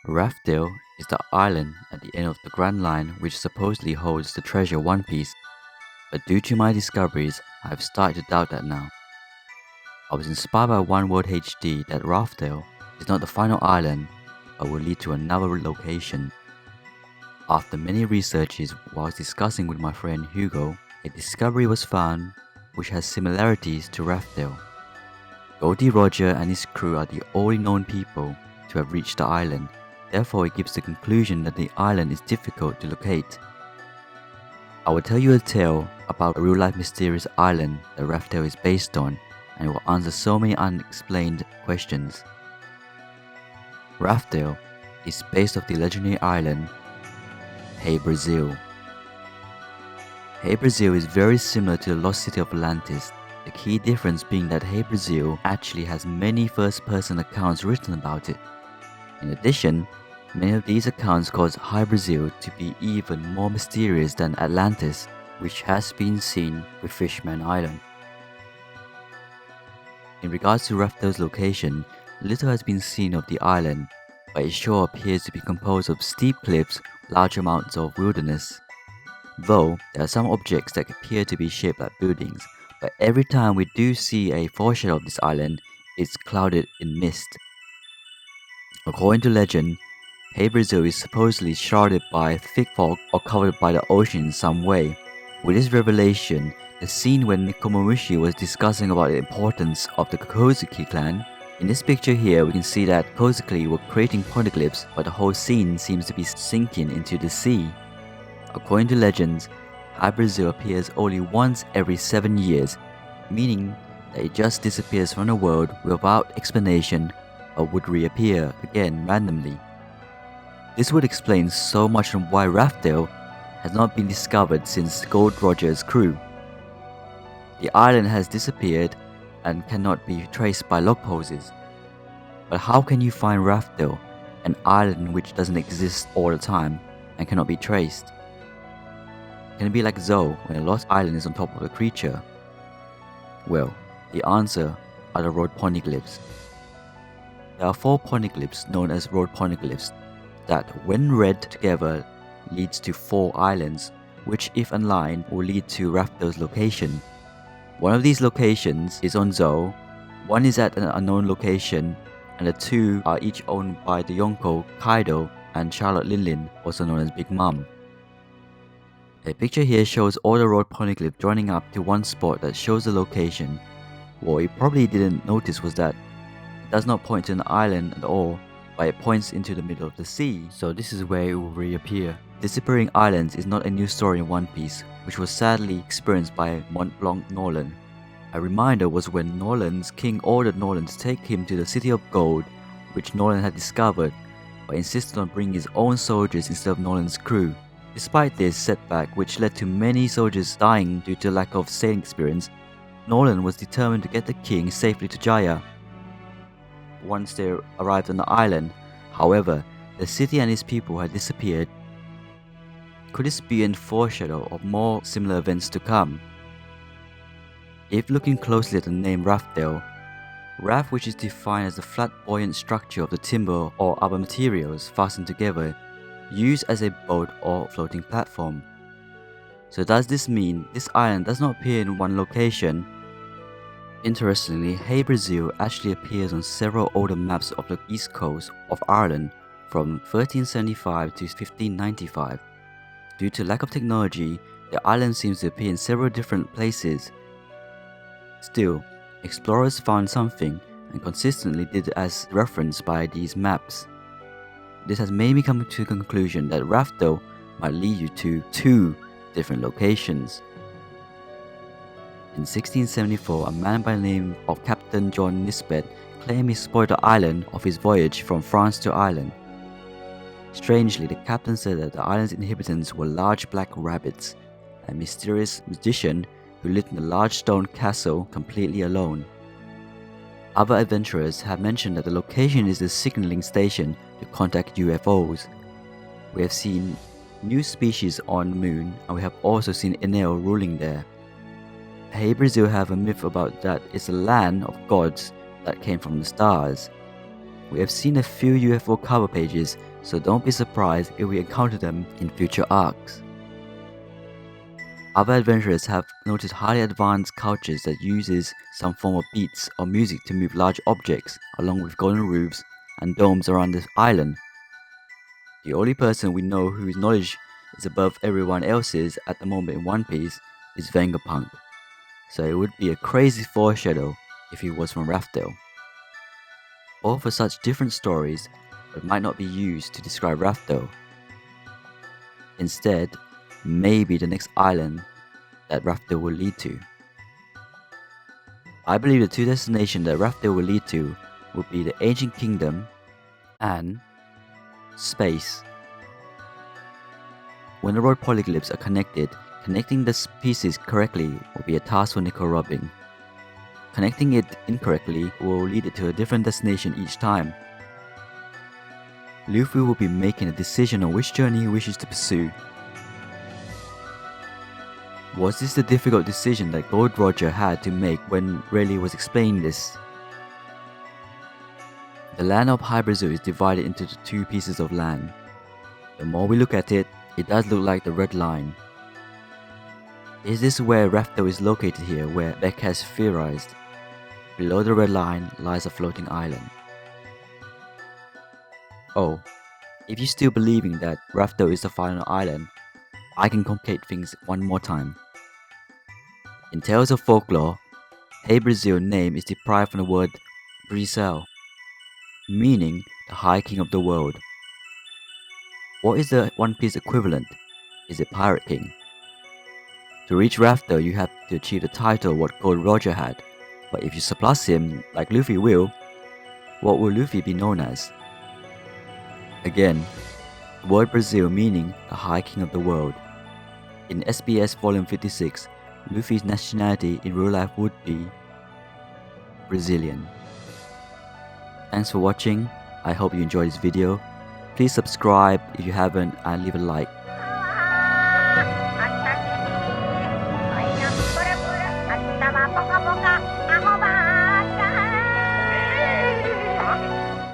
Raftel is the island at the end of the Grand Line which supposedly holds the treasure One Piece, but due to my discoveries, I have started to doubt that now. I was inspired by OneWorldHD that Raftel is not the final island, but will lead to another location. After many researches whilst discussing with my friend Hugo, a discovery was found which has similarities to Raftel. Goldie Roger and his crew are the only known people to have reached the island, therefore it gives the conclusion that the island is difficult to locate. I will tell you a tale about a real-life mysterious island that Raftel is based on, and it will answer so many unexplained questions. Raftel is based off the legendary island Hy-Brasil. Hy-Brasil is very similar to the lost city of Atlantis, the key difference being that Hy-Brasil actually has many first-person accounts written about it. In addition, many of these accounts cause Hy-Brasil to be even more mysterious than Atlantis, which has been seen with Fishman Island. In regards to Raftel's location, little has been seen of the island, but it sure appears to be composed of steep cliffs, large amounts of wilderness. Though there are some objects that appear to be shaped like buildings, but every time we do see a foreshadow of this island, it's clouded in mist. According to legend, Hy-Brasil is supposedly shrouded by thick fog or covered by the ocean in some way. With this revelation, the scene when Nekomamushi was discussing about the importance of the Kozuki clan, in this picture here we can see that Kozuki were creating poneglyphs, but the whole scene seems to be sinking into the sea. According to legends, Hy-Brasil appears only once every 7 years, meaning that it just disappears from the world without explanation or would reappear again randomly. This would explain so much on why Raftel has not been discovered since Gold Roger's crew. The island has disappeared and cannot be traced by log poses. But how can you find Raftel, an island which doesn't exist all the time and cannot be traced? Can it be like Zoe when a lost island is on top of a creature? Well, the answer are the road poneglyphs. There are 4 poneglyphs known as road poneglyphs that, when read together, leads to 4 islands, which if aligned will lead to Raftel's location. One of these locations is on Zoe, one is at an unknown location, and the 2 are each owned by the Yonko, Kaido, and Charlotte Linlin, also known as Big Mom. A picture here shows all the road poneglyphs joining up to one spot that shows the location. What you probably didn't notice was that it does not point to an island at all, but it points into the middle of the sea, so this is where it will reappear. Disappearing islands is not a new story in One Piece, which was sadly experienced by Mont Blanc Norland. A reminder was when Norland's king ordered Norland to take him to the City of Gold, which Norland had discovered, but insisted on bringing his own soldiers instead of Norland's crew. Despite this setback, which led to many soldiers dying due to lack of sailing experience, Norland was determined to get the king safely to Jaya. Once they arrived on the island, however, the city and its people had disappeared. Could this be a foreshadow of more similar events to come? If looking closely at the name Raftel, raft, which is defined as the flat buoyant structure of the timber or other materials fastened together, used as a boat or floating platform. So does this mean this island does not appear in one location? Interestingly, Hy-Brasil actually appears on several older maps of the east coast of Ireland from 1375 to 1595. Due to lack of technology, the island seems to appear in several different places. Still, explorers found something and consistently did as referenced by these maps. This has made me come to the conclusion that Raftel might lead you to 2 different locations. In 1674, a man by the name of Captain John Nisbet claimed he spotted the island of his voyage from France to Ireland. Strangely, the captain said that the island's inhabitants were large black rabbits, a mysterious magician who lived in a large stone castle completely alone. Other adventurers have mentioned that the location is the signaling station to contact UFOs. We have seen new species on the moon, and we have also seen Enel ruling there. Hy-Brasil have a myth about that it's a land of gods that came from the stars. We have seen a few UFO cover pages so don't be surprised if we encounter them in future arcs. Other adventurers have noticed highly advanced cultures that uses some form of beats or music to move large objects along with golden roofs and domes around the island. The only person we know whose knowledge is above everyone else's at the moment in One Piece is Vegapunk, so it would be a crazy foreshadow if he was from Raftel. All for such different stories but might not be used to describe Raftel. Instead, maybe the next island that Raftel will lead to. I believe the two destinations that Raftel will lead to would be the Ancient Kingdom and space. When the road polyglyphs are connected, connecting the pieces correctly will be a task for Nico Robin. Connecting it incorrectly will lead it to a different destination each time. Luffy will be making a decision on which journey he wishes to pursue. Was this the difficult decision that Gold Roger had to make when Rayleigh was explaining this? The land of Hy-Brasil is divided into two pieces of land. The more we look at it, it does look like the red line. Is this where Raftel is located here, where Beck has theorized? Below the red line lies a floating island. Oh, if you're still believing that Raftel is the final island, I can complicate things one more time. In Tales of Folklore, Hy-Brasil name is derived from the word Brisel, meaning the High King of the world. What is the One Piece equivalent? Is it Pirate King? To reach Raftel, you have to achieve the title what Gold Roger had, but if you surpass him like Luffy will, what will Luffy be known as? Again, the word Brazil meaning the High King of the world. In SBS Volume 56, Luffy's nationality in real life would be Brazilian. Thanks for watching. I hope you enjoyed this video. Please subscribe if you haven't and leave a like.